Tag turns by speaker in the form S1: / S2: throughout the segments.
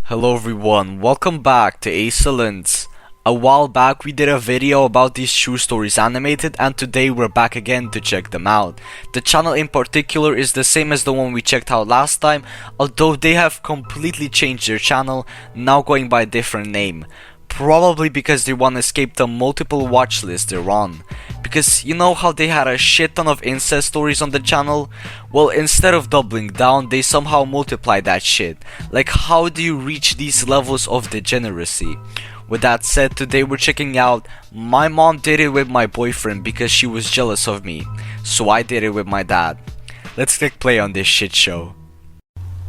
S1: Hello everyone, welcome back to Excellence. A while back we did a video about these true stories animated, and today we're back again to check them out. The channel in particular is the same as the one we checked out last time, although they have completely changed their channel, now going by a different name. Probably because they want to escape the multiple watch lists they're on. Because you know how they had a shit ton of incest stories on the channel? Well, instead of doubling down, they somehow multiply that shit. Like, how do you reach these levels of degeneracy? With that said, today we're checking out My Mom Did It With My Boyfriend because she was jealous of me, so I did it with my dad. Let's click play on this shit show.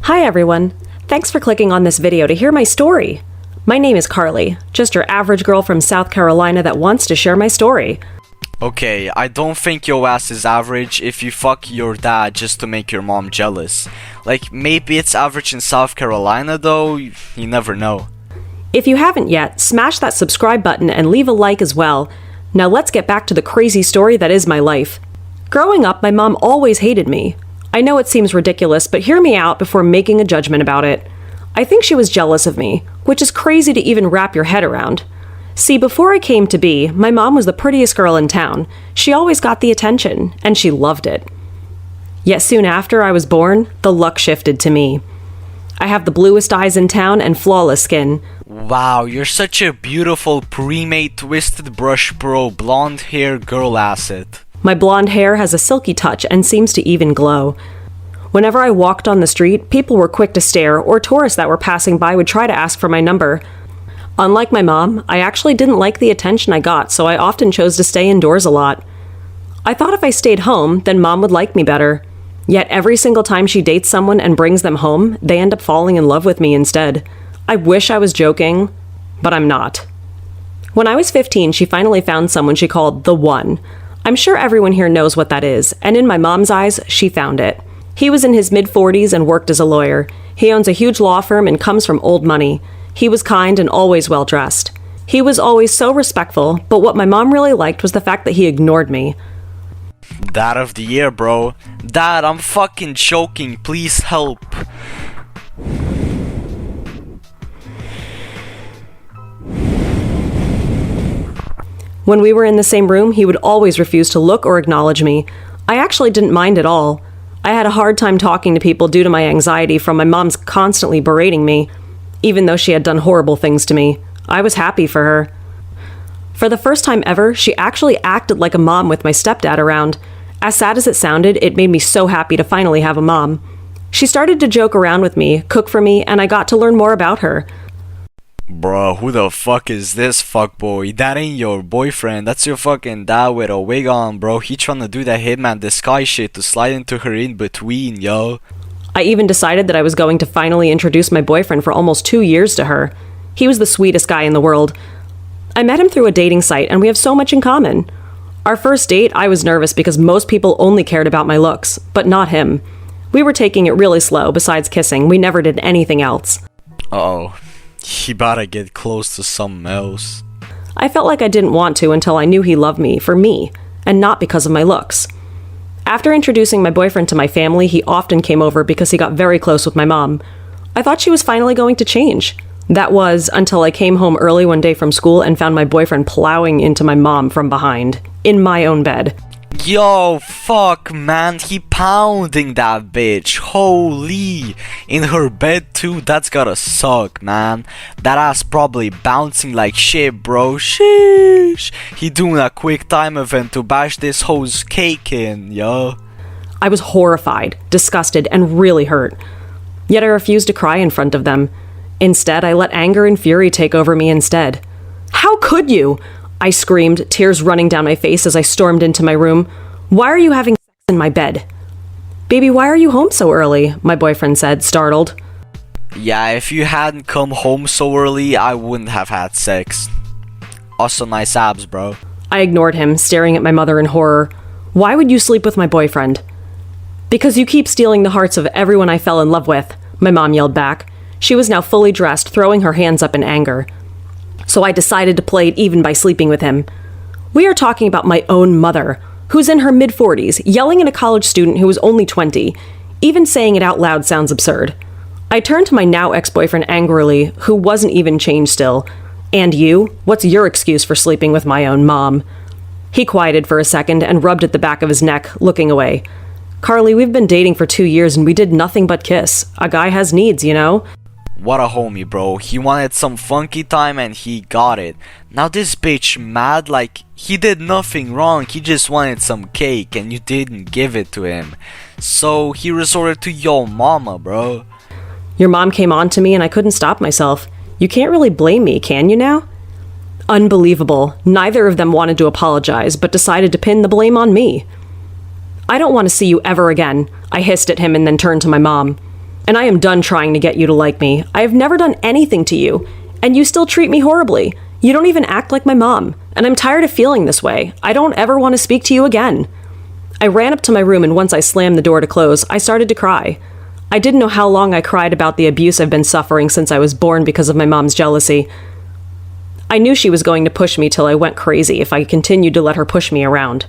S2: Hi everyone, thanks for clicking on this video to hear my story. My name is Carly, just your average girl from South Carolina that wants to share my story.
S1: Okay, I don't think your ass is average if you fuck your dad just to make your mom jealous. Like, maybe it's average in South Carolina though, you never know.
S2: If you haven't yet, smash that subscribe button and leave a like as well. Now let's get back to the crazy story that is my life. Growing up, my mom always hated me. I know it seems ridiculous, but hear me out before making a judgment about it. I think she was jealous of me, which is crazy to even wrap your head around. See, before I came to be, my mom was the prettiest girl in town. She always got the attention, and she loved it. Yet soon after I was born, the luck shifted to me. I have the bluest eyes in town and flawless skin.
S1: Wow, you're such a beautiful pre-made twisted brush pro blonde hair girl asset.
S2: My blonde hair has a silky touch and seems to even glow. Whenever I walked on the street, people were quick to stare, or tourists that were passing by would try to ask for my number. Unlike my mom, I actually didn't like the attention I got, so I often chose to stay indoors a lot. I thought if I stayed home, then mom would like me better. Yet every single time she dates someone and brings them home, they end up falling in love with me instead. I wish I was joking, but I'm not. When I was 15, she finally found someone she called the one. I'm sure everyone here knows what that is, and in my mom's eyes, she found it. He was in his mid-40s and worked as a lawyer. He owns a huge law firm and comes from old money. He was kind and always well-dressed. He was always so respectful, but what my mom really liked was the fact that he ignored me.
S1: Dad of the year, bro. Dad, I'm fucking choking. Please help.
S2: When we were in the same room, he would always refuse to look or acknowledge me. I actually didn't mind at all. I had a hard time talking to people due to my anxiety from my mom's constantly berating me. Even though she had done horrible things to me, I was happy for her. For the first time ever, she actually acted like a mom with my stepdad around. As sad as it sounded, it made me so happy to finally have a mom. She started to joke around with me, cook for me, and I got to learn more about her.
S1: Bro, who the fuck is this fuckboy? That ain't your boyfriend, that's your fucking dad with a wig on, bro. He tryna do that Hitman disguise shit to slide into her in between, yo.
S2: I even decided that I was going to finally introduce my boyfriend for almost 2 years to her. He was the sweetest guy in the world. I met him through a dating site, and we have so much in common. Our first date, I was nervous because most people only cared about my looks, but not him. We were taking it really slow, besides kissing. We never did anything else.
S1: Uh-oh. He better get close to something else.
S2: I felt like I didn't want to until I knew he loved me for me, and not because of my looks. After introducing my boyfriend to my family, he often came over because he got very close with my mom. I thought she was finally going to change. That was until I came home early one day from school and found my boyfriend plowing into my mom from behind, in my own bed.
S1: Yo, fuck, man, he pounding that bitch. Holy. In her bed too, that's gotta suck, man. That ass probably bouncing like shit, bro. Sheesh. He doing a quick time event to bash this hoe's cake in, yo.
S2: I was horrified, disgusted, and really hurt. Yet I refused to cry in front of them. Instead, I let anger and fury take over me instead. How could you? I screamed, tears running down my face as I stormed into my room. Why are you having sex in my bed? Baby, why are you home so early? My boyfriend said, startled.
S1: Yeah, if you hadn't come home so early, I wouldn't have had sex. Also nice abs, bro.
S2: I ignored him, staring at my mother in horror. Why would you sleep with my boyfriend? Because you keep stealing the hearts of everyone I fell in love with, my mom yelled back. She was now fully dressed, throwing her hands up in anger. So I decided to play it even by sleeping with him. We are talking about my own mother, who's in her mid-40s, yelling at a college student who was only 20. Even saying it out loud sounds absurd. I turned to my now ex-boyfriend angrily, who wasn't even changed still. And you? What's your excuse for sleeping with my own mom? He quieted for a second and rubbed at the back of his neck, looking away. Carly, we've been dating for 2 years and we did nothing but kiss. A guy has needs, you know?
S1: What a homie, bro. He wanted some funky time and he got it. Now this bitch mad like he did nothing wrong. He just wanted some cake and you didn't give it to him. So he resorted to your mama, bro.
S2: Your mom came on to me and I couldn't stop myself. You can't really blame me, can you now? Unbelievable. Neither of them wanted to apologize, but decided to pin the blame on me. I don't want to see you ever again, I hissed at him and then turned to my mom. And I am done trying to get you to like me. I have never done anything to you, and you still treat me horribly. You don't even act like my mom, and I'm tired of feeling this way. I don't ever want to speak to you again. I ran up to my room, and once I slammed the door to close, I started to cry. I didn't know how long I cried about the abuse I've been suffering since I was born because of my mom's jealousy. I knew she was going to push me till I went crazy if I continued to let her push me around.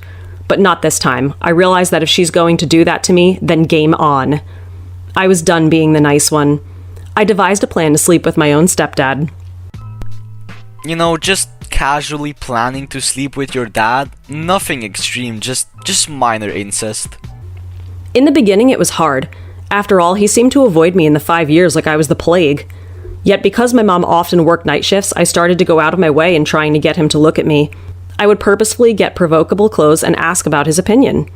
S2: But not this time. I realized that if she's going to do that to me, then game on. I was done being the nice one. I devised a plan to sleep with my own stepdad.
S1: You know, just casually planning to sleep with your dad? Nothing extreme, just minor incest.
S2: In the beginning, it was hard. After all, he seemed to avoid me in the 5 years like I was the plague. Yet because my mom often worked night shifts, I started to go out of my way in trying to get him to look at me. I would purposefully get provocable clothes and ask about his opinion.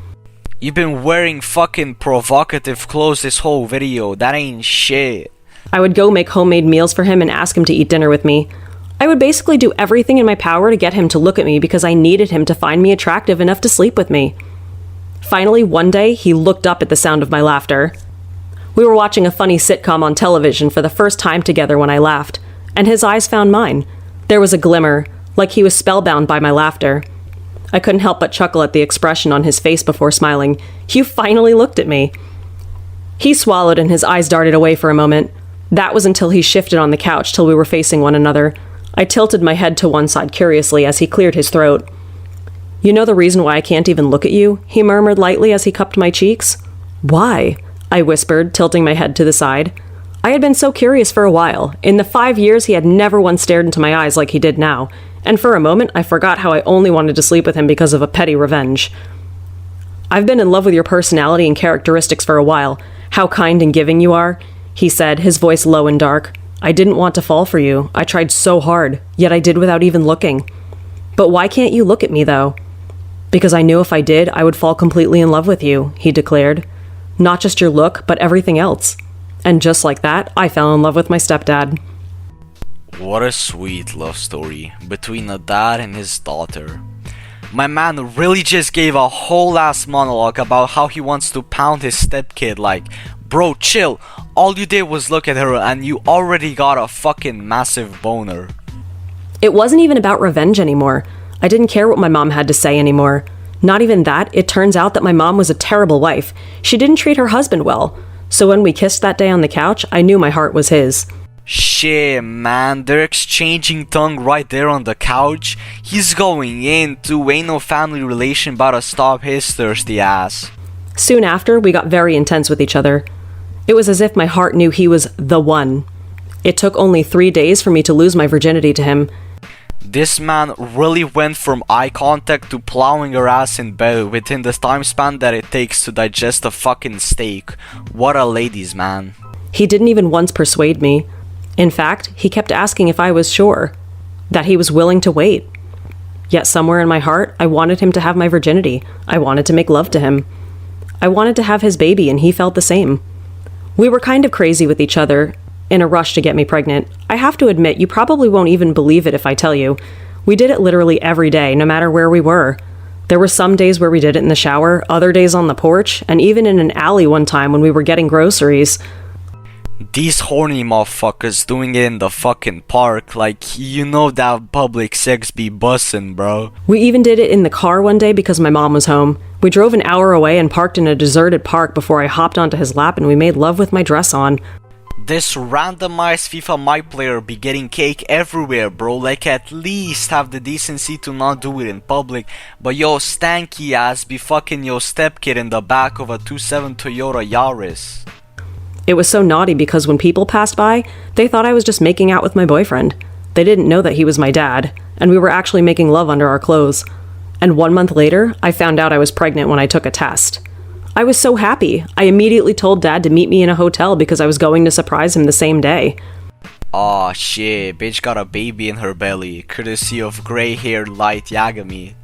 S1: You've been wearing fucking provocative clothes this whole video. That ain't shit.
S2: I would go make homemade meals for him and ask him to eat dinner with me. I would basically do everything in my power to get him to look at me because I needed him to find me attractive enough to sleep with me. Finally, one day, he looked up at the sound of my laughter. We were watching a funny sitcom on television for the first time together when I laughed, and his eyes found mine. There was a glimmer, like he was spellbound by my laughter. I couldn't help but chuckle at the expression on his face before smiling. You finally looked at me. He swallowed and his eyes darted away for a moment. That was until he shifted on the couch till we were facing one another. I tilted my head to one side curiously as he cleared his throat. You know the reason why I can't even look at you? He murmured lightly as he cupped my cheeks. Why? I whispered, tilting my head to the side. I had been so curious for a while. In the 5 years, he had never once stared into my eyes like he did now. And for a moment, I forgot how I only wanted to sleep with him because of a petty revenge. I've been in love with your personality and characteristics for a while. How kind and giving you are, he said, his voice low and dark. I didn't want to fall for you. I tried so hard, yet I did without even looking. But why can't you look at me, though? Because I knew if I did, I would fall completely in love with you, he declared. Not just your look, but everything else. And just like that, I fell in love with my stepdad.
S1: What a sweet love story between a dad and his daughter. My man really just gave a whole ass monologue about how he wants to pound his stepkid like, bro, chill, all you did was look at her and you already got a fucking massive boner.
S2: It wasn't even about revenge anymore. I didn't care what my mom had to say anymore. Not even that, it turns out that my mom was a terrible wife. She didn't treat her husband well. So when we kissed that day on the couch, I knew my heart was his.
S1: Shit, man, they're exchanging tongue right there on the couch. He's going in too, ain't no family relation about to stop his thirsty ass.
S2: Soon after, we got very intense with each other. It was as if my heart knew he was the one. It took only 3 days for me to lose my virginity to him.
S1: This man really went from eye contact to plowing her ass in bed within the time span that it takes to digest a fucking steak. What a ladies man.
S2: He didn't even once persuade me. In fact, he kept asking if I was sure, that he was willing to wait. Yet somewhere in my heart, I wanted him to have my virginity. I wanted to make love to him. I wanted to have his baby, and he felt the same. We were kind of crazy with each other, in a rush to get me pregnant. I have to admit, you probably won't even believe it if I tell you. We did it literally every day, no matter where we were. There were some days where we did it in the shower, other days on the porch, and even in an alley one time when we were getting groceries.
S1: These horny motherfuckers doing it in the fucking park, like, you know that public sex be bussin', bro.
S2: We even did it in the car one day because my mom was home. We drove an hour away and parked in a deserted park before I hopped onto his lap and we made love with my dress on.
S1: This randomized FIFA My Player be getting cake everywhere, bro. Like, at least have the decency to not do it in public. But yo, stanky ass be fucking your stepkid in the back of a 2.7 Toyota Yaris.
S2: It was so naughty because when people passed by, they thought I was just making out with my boyfriend. They didn't know that he was my dad, and we were actually making love under our clothes. And 1 month later, I found out I was pregnant when I took a test. I was so happy. I immediately told Dad to meet me in a hotel because I was going to surprise him the same day.
S1: Aw shit, bitch got a baby in her belly, courtesy of grey-haired light Yagami.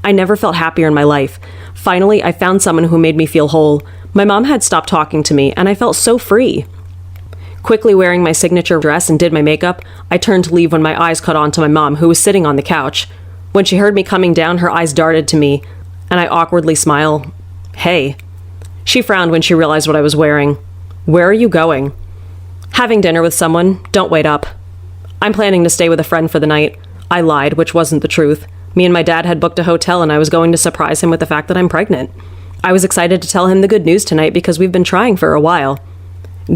S2: I never felt happier in my life. Finally, I found someone who made me feel whole. My mom had stopped talking to me, and I felt so free. Quickly wearing my signature dress and did my makeup, I turned to leave when my eyes caught on to my mom, who was sitting on the couch. When she heard me coming down, her eyes darted to me, and I awkwardly smiled. Hey. She frowned when she realized what I was wearing. Where are you going? Having dinner with someone. Don't wait up. I'm planning to stay with a friend for the night. I lied, which wasn't the truth. Me and my dad had booked a hotel, and I was going to surprise him with the fact that I'm pregnant. I was excited to tell him the good news tonight because we've been trying for a while.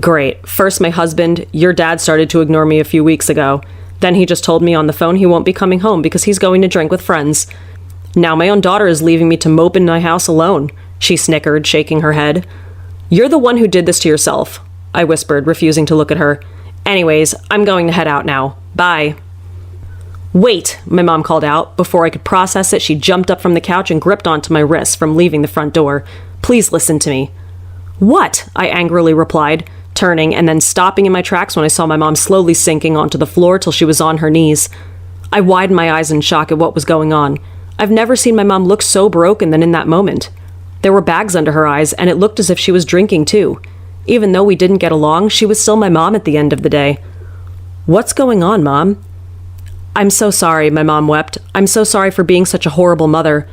S2: Great. First, my husband, your dad, started to ignore me a few weeks ago. Then he just told me on the phone he won't be coming home because he's going to drink with friends. Now my own daughter is leaving me to mope in my house alone. She snickered, shaking her head. You're the one who did this to yourself, I whispered, refusing to look at her. Anyways, I'm going to head out now. Bye. Wait, my mom called out. Before I could process it, she jumped up from the couch and gripped onto my wrists from leaving the front door. Please listen to me. What? I angrily replied, turning and then stopping in my tracks when I saw my mom slowly sinking onto the floor till she was on her knees. I widened my eyes in shock at what was going on. I've never seen my mom look so broken than in that moment. There were bags under her eyes, and it looked as if she was drinking too. Even though we didn't get along, she was still my mom at the end of the day. What's going on, Mom? I'm so sorry, my mom wept. I'm so sorry for being such a horrible mother.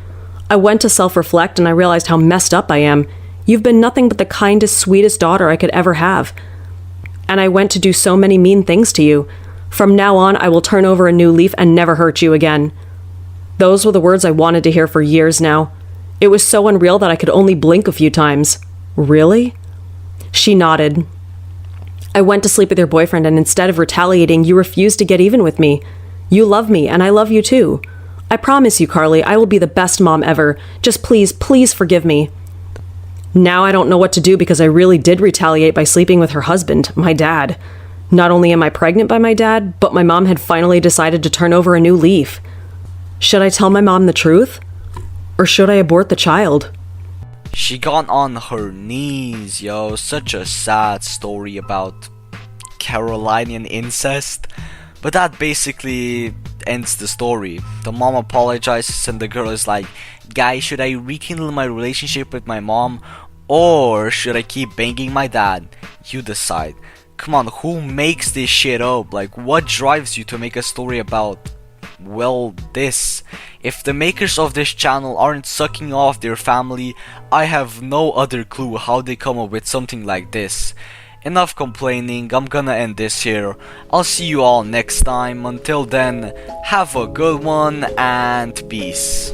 S2: I went to self-reflect and I realized how messed up I am. You've been nothing but the kindest, sweetest daughter I could ever have. And I went to do so many mean things to you. From now on, I will turn over a new leaf and never hurt you again. Those were the words I wanted to hear for years now. It was so unreal that I could only blink a few times. Really? She nodded. I went to sleep with your boyfriend, and instead of retaliating, you refused to get even with me. You love me, and I love you too. I promise you, Carly, I will be the best mom ever. Just please, please forgive me. Now I don't know what to do because I really did retaliate by sleeping with her husband, my dad. Not only am I pregnant by my dad, but my mom had finally decided to turn over a new leaf. Should I tell my mom the truth? Or should I abort the child?
S1: She got on her knees, yo. Such a sad story about Carolinian incest. But that basically ends the story. The mom apologizes and the girl is like, guys, should I rekindle my relationship with my mom? Or should I keep banging my dad? You decide. Come on, who makes this shit up? Like, what drives you to make a story about, well, this? If the makers of this channel aren't sucking off their family, I have no other clue how they come up with something like this. Enough complaining, I'm gonna end this here. I'll see you all next time. Until then, have a good one and peace.